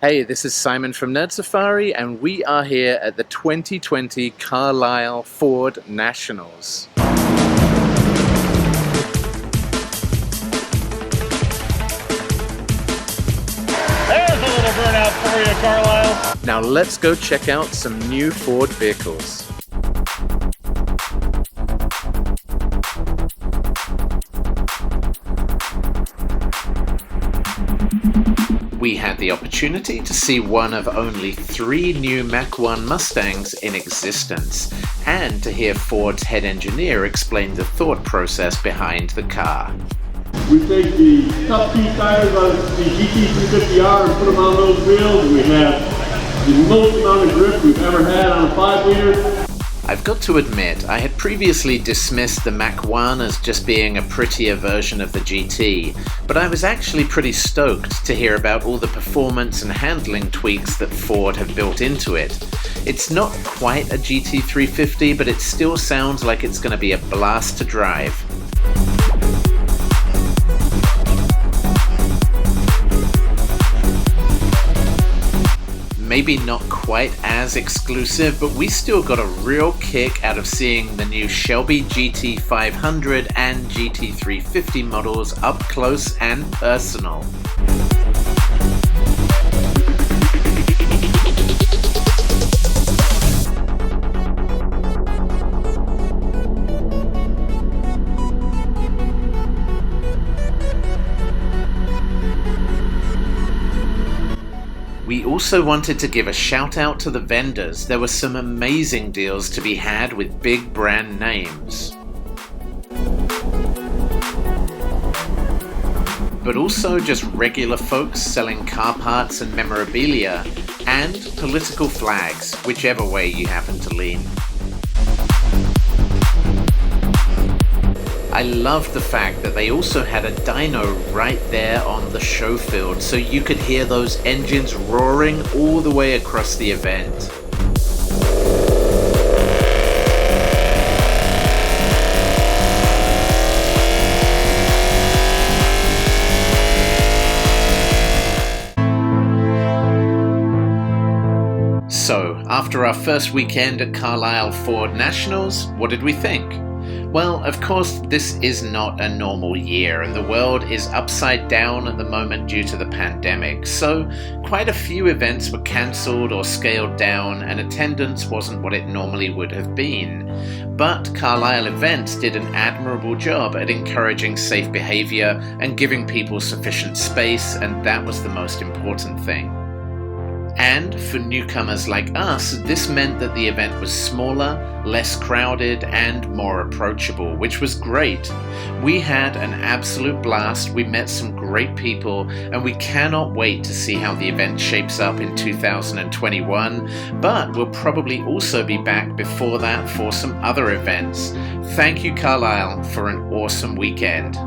Hey, this is Simon from Nerd Safari, and we are here at the 2020 Carlisle Ford Nationals. There's a little burnout for you, Carlisle. Now let's go check out some new Ford vehicles. We had the opportunity to see one of only 3 new Mach1 Mustangs in existence, and to hear Ford's head engineer explain the thought process behind the car. We take the top 2 tires on the GT350R and put them on those wheels, and we have the most amount of grip we've ever had on a 5-liter. I've got to admit, I had previously dismissed the Mach1 as just being a prettier version of the GT, but I was actually pretty stoked to hear about all the performance and handling tweaks that Ford have built into it. It's not quite a GT350, but it still sounds like it's going to be a blast to drive. Maybe not quite as exclusive, but we still got a real kick out of seeing the new Shelby GT500 and GT350 models up close and personal. We also wanted to give a shout out to the vendors. There were some amazing deals to be had with big brand names. But also just regular folks selling car parts and memorabilia, and political flags, whichever way you happen to lean. I loved the fact that they also had a dyno right there on the show field, so you could hear those engines roaring all the way across the event. So, after our first weekend at Carlisle Ford Nationals, what did we think? Well, of course, this is not a normal year, and the world is upside down at the moment due to the pandemic, so quite a few events were cancelled or scaled down, and attendance wasn't what it normally would have been. But Carlisle Events did an admirable job at encouraging safe behaviour and giving people sufficient space, and that was the most important thing. And for newcomers like us, this meant that the event was smaller, less crowded, and more approachable, which was great. We had an absolute blast, we met some great people, and we cannot wait to see how the event shapes up in 2021, but we'll probably also be back before that for some other events. Thank you, Carlisle, for an awesome weekend.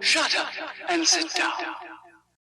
Shut up and sit down.